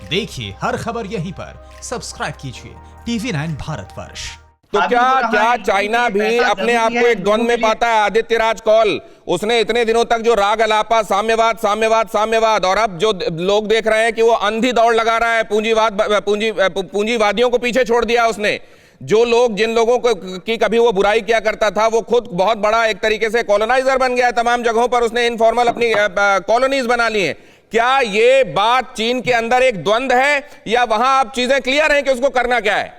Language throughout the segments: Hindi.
देखिए हर खबर यहीं पर, सब्सक्राइब कीजिए TV9 भारतवर्ष। तो क्या चाइना भी अपने आप को एक द्वंद में पाता है? आदित्य राज कौल, उसने इतने दिनों तक जो राग अलापा साम्यवाद साम्यवाद साम्यवाद, और अब जो लोग देख रहे हैं कि वो अंधी दौड़ लगा रहा है पूंजीवादियों को पीछे छोड़ दिया उसने। जो लोग, जिन लोगों को की कभी वो बुराई किया करता था, वो खुद बहुत बड़ा एक तरीके से कॉलोनाइजर बन गया है। तमाम जगहों पर उसने इनफॉर्मल अपनी कॉलोनीज बना ली हैं। क्या ये बात चीन के अंदर एक द्वंद है, या वहां आप चीजें क्लियर हैं कि उसको करना क्या है?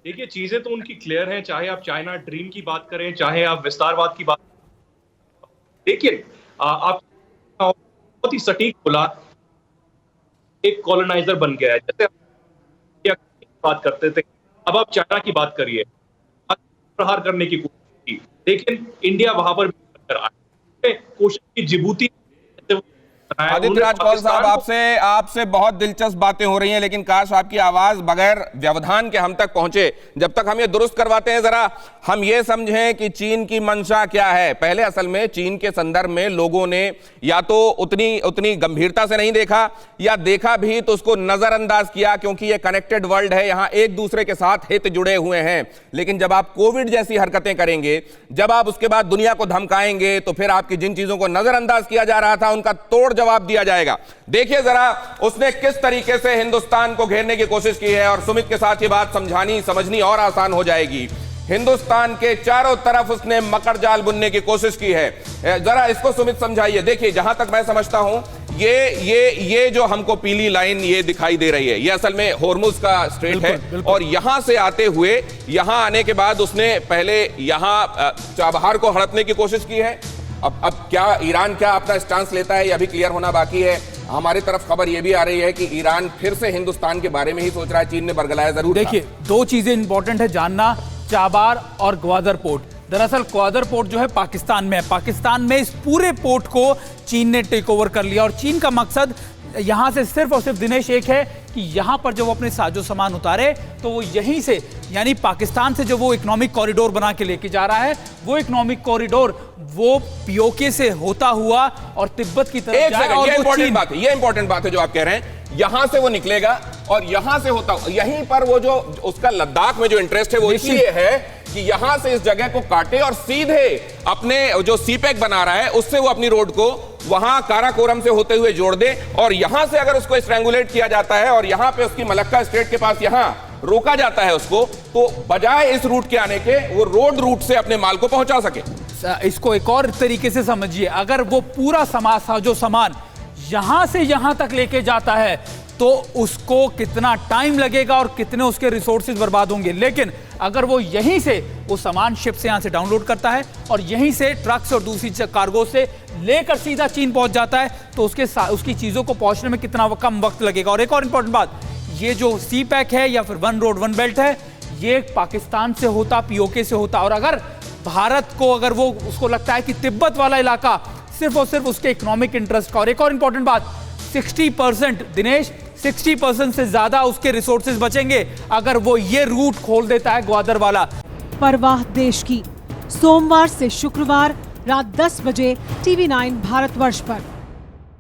देखिए, चीजें तो उनकी क्लियर हैं, चाहे आप चाइना ड्रीम की बात करें, चाहे आप विस्तारवाद की बात। देखिए, आप बहुत ही सटीक बोला, एक कॉलोनाइजर बन गया है। जैसे आप बात करते थे, अब आप चाइना की बात करिए, प्रहार करने की कोशिश की, लेकिन इंडिया वहां पर कोशिश की। जिबूती, आदित्य राज कौल साहब, आपसे बहुत दिलचस्प बातें हो रही हैं, लेकिन काश आपकी आवाज बगैर व्यवधान के हम तक पहुंचे। जब तक हम ये दुरुस्त करवाते हैं, जरा हम ये समझें कि चीन की मंशा क्या है। पहले असल में चीन के संदर्भ में लोगों ने या तो उतनी गंभीरता से नहीं देखा, या देखा भी तो उसको नजरअंदाज किया, क्योंकि ये कनेक्टेड वर्ल्ड है, यहां एक दूसरे के साथ हित जुड़े हुए हैं। लेकिन जब आप कोविड जैसी हरकतें करेंगे, जब आप उसके बाद दुनिया को धमकाएंगे, तो फिर आपकी जिन चीजों को नजरअंदाज किया जा रहा था, उनका तोड़ जवाब दिया जाएगा। देखिए जरा उसने किस तरीके से हिंदुस्तान को घेरने की कोशिश की है, और सुमित के साथ ये बात समझनी और आसान हो जाएगी। हिंदुस्तान के चारों तरफ उसने मकर जाल बुनने की कोशिश की है। जरा इसको सुमित समझाइए। देखिए, जहां तक मैं समझता हूं, ये जो हमको पीली लाइन ये दिखाई दे रही है, ये असल में होर्मुज का स्ट्रेट है। और यहां से आते हुए यहां आने के बाद उसने पहले यहां चाबहार को हड़पने की कोशिश की है। अब क्या ईरान क्या अपना स्टांस लेता है, यह भी क्लियर होना बाकी है। हमारी तरफ खबर यह भी आ रही है कि ईरान फिर से हिंदुस्तान के बारे में ही सोच रहा है। चीन ने बरगलाया जरूर। देखिए, दो चीजें इंपॉर्टेंट है जानना, चाबार और ग्वादर पोर्ट। दरअसल ग्वादर पोर्ट जो है पाकिस्तान में है। पाकिस्तान में इस पूरे पोर्ट को चीन ने टेक ओवर कर लिया, और चीन का मकसद यहां से सिर्फ और सिर्फ दिनेश एक है कि यहां पर जो वो अपने साजो सामान उतारे, तो वो यहीं से, यानी पाकिस्तान से जो वो इकोनॉमिक कॉरिडोर बना के लेके जा रहा है, वो इकोनॉमिक कॉरिडोर वो पीओके से होता हुआ और तिब्बत की तरफ जाएगा। और ये इंपॉर्टेंट बात है जो आप कह रहे हैं। यहां से वो निकलेगा और यहां से होता, यहीं पर वो जो उसका लद्दाख में जो इंटरेस्ट है, वो इसलिए है कि यहां से इस जगह को काटे और सीधे अपने जो सीपेक बना रहा है उससे वो अपनी रोड को वहां काराकोरम से होते हुए जोड़ दे। और यहां से अगर उसको स्ट्रैंगुलेट किया जाता है और यहां पे उसकी मलक्का स्ट्रेट के पास यहां रोका जाता है उसको, तो बजाय इस रूट के आने के, वो रोड रूट से अपने माल को पहुंचा सके। इसको एक और तरीके से समझिए, अगर वो पूरा जो सामान यहां से यहां तक लेके जाता है, तो उसको कितना टाइम लगेगा और कितने उसके रिसोर्सेज बर्बाद होंगे। लेकिन अगर वो यहीं से वो सामान शिप से यहां से डाउनलोड करता है और यहीं से ट्रक्स और दूसरी कार्गो से लेकर सीधा चीन पहुंच जाता है, तो उसकी चीजों को पहुंचने में कितना कम वक्त लगेगा। और एक और इंपॉर्टेंट बात, ये जो सी पैक है या फिर वन रोड वन बेल्ट है, ये पाकिस्तान से होता, पीओके से होता। और अगर भारत को, अगर वो उसको लगता है कि तिब्बत वाला इलाका सिर्फ और सिर्फ उसके इकोनॉमिक इंटरेस्ट का, और एक और इंपॉर्टेंट बात, 60% दिनेश, 60% से ज्यादा उसके रिसोर्सेज बचेंगे अगर वो ये रूट खोल देता है ग्वादर वाला। परवाह देश की, सोमवार से शुक्रवार रात 10 बजे TV9 भारतवर्ष पर।